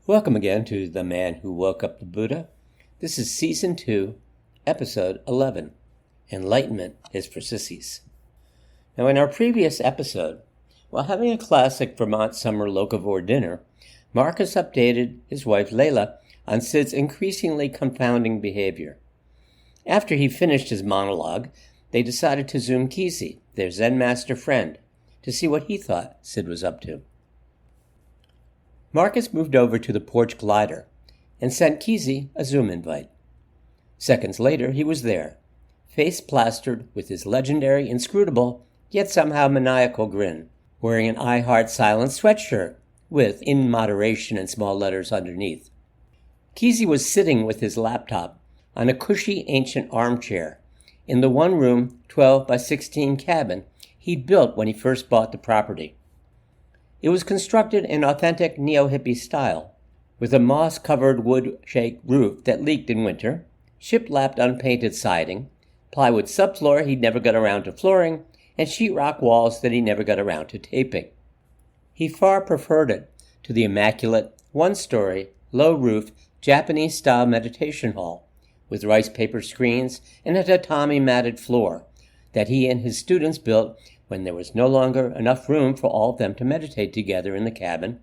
Welcome again to The Man Who Woke Up the Buddha. This is Season 2, Episode 11, Enlightenment Is for Sissies. Now, in our previous episode, while having a classic Vermont summer locavore dinner, Marcus updated his wife Leila on Sid's increasingly confounding behavior. After he finished his monologue, they decided to Zoom Kesey, their Zen Master friend, to see what he thought Sid was up to. Marcus moved over to the porch glider and sent Kesey a Zoom invite. Seconds later, he was there, face plastered with his legendary, inscrutable, yet somehow maniacal grin, wearing an I Heart Silence sweatshirt with "in moderation" in small letters underneath. Kesey was sitting with his laptop on a cushy ancient armchair in the one-room 12 by 16 cabin he'd built when he first bought the property. It was constructed in authentic neo-hippie style, with a moss-covered wood-shake roof that leaked in winter, shiplapped unpainted siding, plywood subfloor he'd never got around to flooring, and sheetrock walls that he never got around to taping. He far preferred it to the immaculate, one-story, low-roof, Japanese-style meditation hall, with rice paper screens and a tatami-matted floor that he and his students built when there was no longer enough room for all of them to meditate together in the cabin,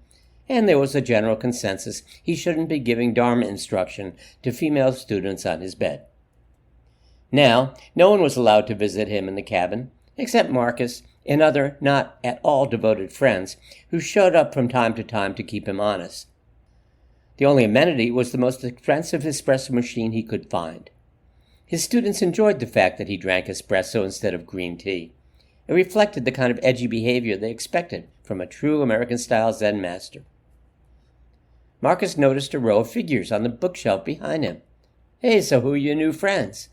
and there was a general consensus he shouldn't be giving Dharma instruction to female students on his bed. Now, no one was allowed to visit him in the cabin, except Marcus and other not at all devoted friends who showed up from time to keep him honest. The only amenity was the most expensive espresso machine he could find. His students enjoyed the fact that he drank espresso instead of green tea. It reflected the kind of edgy behavior they expected from a true American-style Zen master. Marcus noticed a row of figures on the bookshelf behind him. "Hey, so who are your new friends?"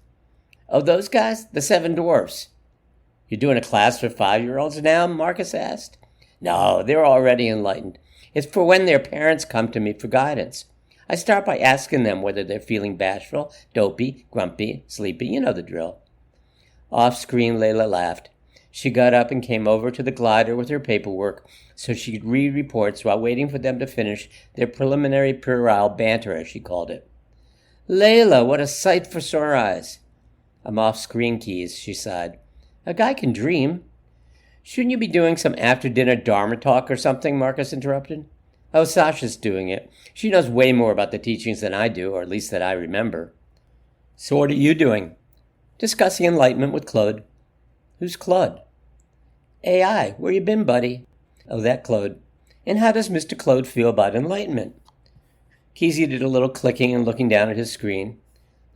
"Oh, those guys? The 7 dwarfs." "You're doing a class for 5-year-olds now?" Marcus asked. "No, they're already enlightened. It's for when their parents come to me for guidance. I start by asking them whether they're feeling bashful, dopey, grumpy, sleepy. You know the drill." Off-screen, Leila laughed. She got up and came over to the glider with her paperwork so she could read reports while waiting for them to finish their preliminary puerile banter, as she called it. "Leila, what a sight for sore eyes." "I'm off-screen, Keys," she sighed. "A guy can dream." "Shouldn't you be doing some after-dinner Dharma talk or something?" Marcus interrupted. "Oh, Sasha's doing it. She knows way more about the teachings than I do, or at least that I remember." "So what are you doing?" "Discussing enlightenment with Claude." "Who's Claude?" "AI, where you been, buddy?" "Oh, that Claude. And how does Mr. Claude feel about enlightenment?" Kesey did a little clicking and looking down at his screen.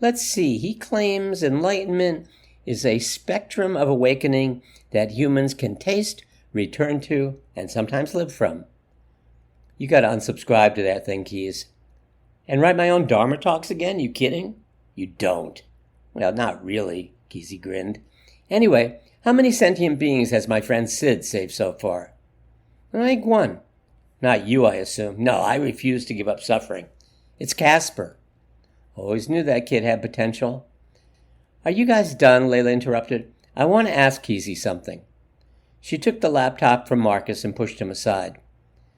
"Let's see, he claims enlightenment is a spectrum of awakening that humans can taste, return to, and sometimes live from." "You gotta unsubscribe to that thing, Keys." "And write my own Dharma talks again? You kidding?" "You don't." "Well, not really," Kesey grinned. "Anyway, how many sentient beings has my friend Sid saved so far?" "I think 1. "Not you, I assume." "No, I refuse to give up suffering." "It's Casper." "Always knew that kid had potential." "Are you guys done?" Leila interrupted. "I want to ask Kesey something." She took the laptop from Marcus and pushed him aside.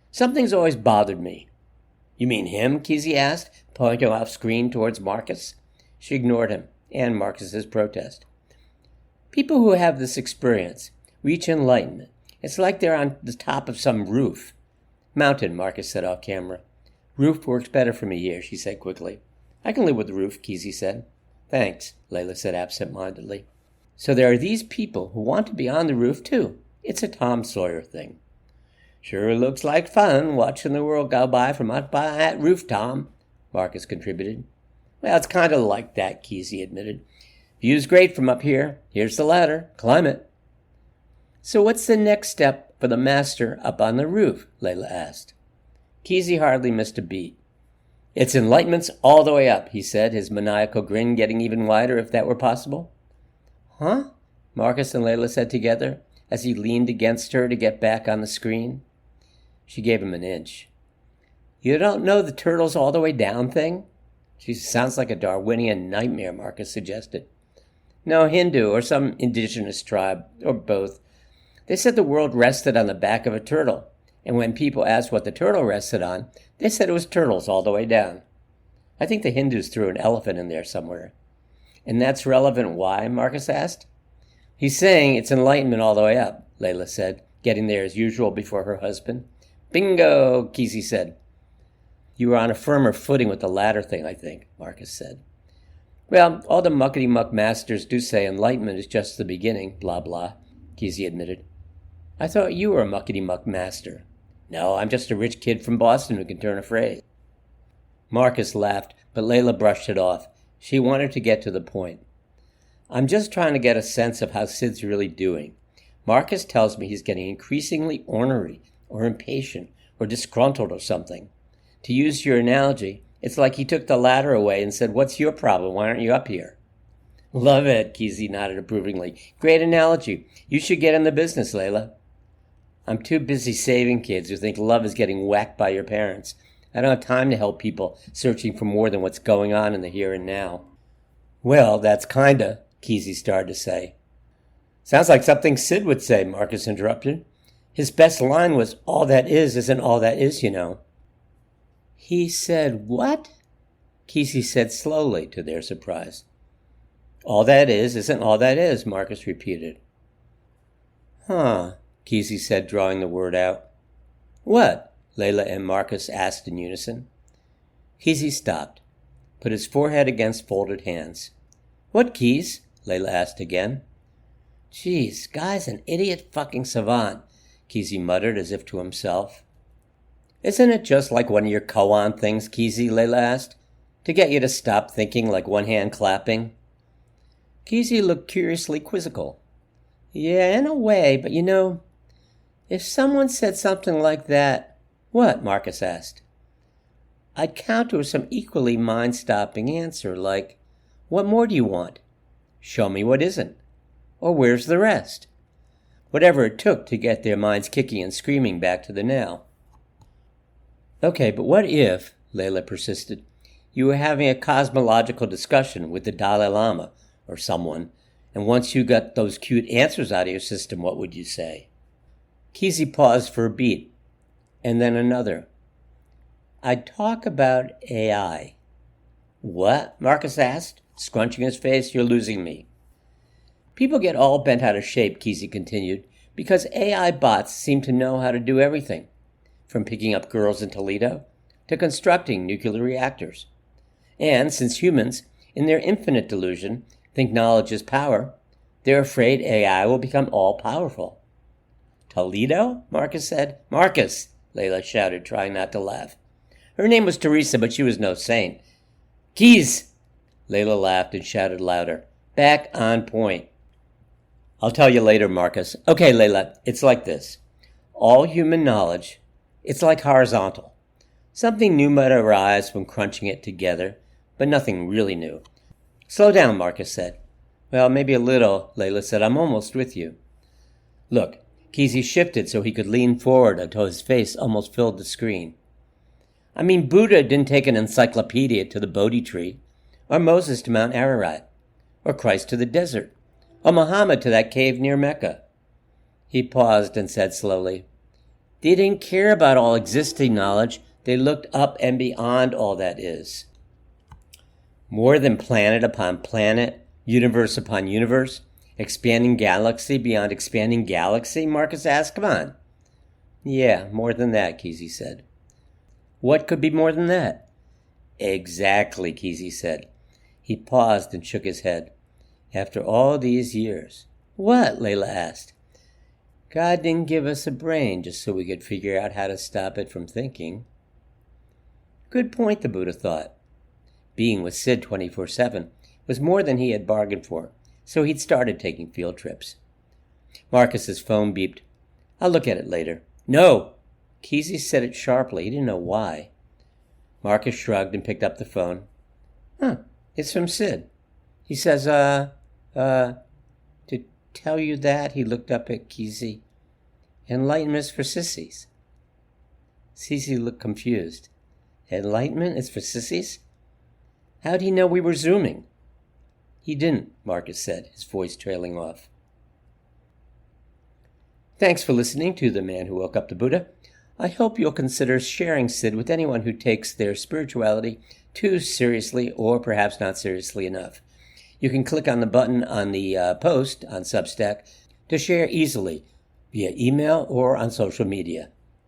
"Something's always bothered me." "You mean him?" Kesey asked, pointing off screen towards Marcus. She ignored him and Marcus's protest. "People who have this experience reach enlightenment. It's like they're on the top of some roof." "Mountain," Marcus said off camera. "Roof works better for me here," she said quickly. "I can live with the roof," Kesey said. "Thanks," Leila said absent-mindedly. "So there are these people who want to be on the roof, too. It's a Tom Sawyer thing." "Sure looks like fun, watching the world go by from up by that roof, Tom," Marcus contributed. "Well, it's kind of like that," Kesey admitted. "View's great from up here. Here's the ladder. Climb it." "So what's the next step for the master up on the roof?" Leila asked. Kesey hardly missed a beat. "It's enlightenments all the way up," he said, his maniacal grin getting even wider if that were possible. "Huh?" Marcus and Leila said together, as he leaned against her to get back on the screen. She gave him an inch. "You don't know the turtles all the way down thing?" "She sounds like a Darwinian nightmare," Marcus suggested. "No, Hindu or some indigenous tribe, or both. They said the world rested on the back of a turtle, And when people asked what the turtle rested on, they said it was turtles all the way down. I think the Hindus threw an elephant in there somewhere. And that's relevant why? Marcus asked. He's saying it's enlightenment all the way up, Leila said, getting there as usual before her husband. Bingo, Kesey said. You were on a firmer footing with the latter thing, I think, Marcus said. Well, all the muckety-muck masters do say enlightenment is just the beginning, blah, blah, Kesey admitted. I thought you were a muckety-muck master. No, I'm just a rich kid from Boston who can turn a phrase. Marcus laughed, but Leila brushed it off. She wanted to get to the point. I'm just trying to get a sense of how Sid's really doing. Marcus tells me he's getting increasingly ornery or impatient or disgruntled or something. To use your analogy, it's like he took the ladder away and said, what's your problem? Why aren't you up here? Love it, Kesey nodded approvingly. Great analogy. You should get in the business, Leila. I'm too busy saving kids who think love is getting whacked by your parents. I don't have time to help people searching for more than what's going on in the here and now. Well, that's kinda, Kesey started to say. Sounds like something Sid would say, Marcus interrupted. His best line was, all that is isn't all that is, you know. He said what? Kesey said slowly, to their surprise. All that is isn't all that is, Marcus repeated. Huh, Kesey said, drawing the word out. What? Leila and Marcus asked in unison. Kesey stopped, put his forehead against folded hands. What, Keys? Leila asked again. Geez, guy's an idiot fucking savant, Kesey muttered as if to himself. Isn't it just like one of your koan things, Kesey? Leila asked, to get you to stop thinking like one hand clapping? Kesey looked curiously quizzical. Yeah, in a way, but you know, if someone said something like that... What? Marcus asked. I'd counter some equally mind-stopping answer, like, what more do you want? Show me what isn't. Or where's the rest? Whatever it took to get their minds kicking and screaming back to the now. Okay, but what if, Leila persisted, you were having a cosmological discussion with the Dalai Lama or someone, and once you got those cute answers out of your system, what would you say? Kesey paused for a beat, and then another. I'd talk about AI. What? Marcus asked, scrunching his face. You're losing me. People get all bent out of shape, Kesey continued, because AI bots seem to know how to do everything, from picking up girls in Toledo to constructing nuclear reactors. And since humans, in their infinite delusion, think knowledge is power, they're afraid AI will become all-powerful. Toledo? Marcus said. Marcus, Leila shouted, trying not to laugh. Her name was Teresa, but she was no saint. Keys! Leila laughed and shouted louder. Back on point. I'll tell you later, Marcus. Okay, Leila, it's like this. All human knowledge, it's like horizontal. Something new might arise from crunching it together, but nothing really new. Slow down, Marcus said. Well, maybe a little, Leila said. I'm almost with you. Look, Kesey shifted so he could lean forward until his face almost filled the screen. I mean, Buddha didn't take an encyclopedia to the Bodhi tree, or Moses to Mount Ararat, or Christ to the desert, or Muhammad to that cave near Mecca. He paused and said slowly, They didn't care about all existing knowledge. They looked up and beyond all that is. More than planet upon planet, universe upon universe, expanding galaxy beyond expanding galaxy, Marcus asked. Come on. Yeah, more than that, Kesey said. What could be more than that? Exactly, Kesey said. He paused and shook his head. After all these years. What? Leila asked. God didn't give us a brain just so we could figure out how to stop it from thinking. Good point, the Buddha thought. Being with Sid 24/7 was more than he had bargained for, so he'd started taking field trips. Marcus's phone beeped. I'll look at it later. No! Kesey said it sharply. He didn't know why. Marcus shrugged and picked up the phone. It's from Sid. He says, to tell you that, he looked up at Kesey. Enlightenment is for sissies. Kesey looked confused. Enlightenment is for sissies? How'd he know we were Zooming? He didn't, Marcus said, his voice trailing off. Thanks for listening to The Man Who Woke Up the Buddha. I hope you'll consider sharing Sid with anyone who takes their spirituality too seriously or perhaps not seriously enough. You can click on the button on the post on Substack to share easily via email or on social media.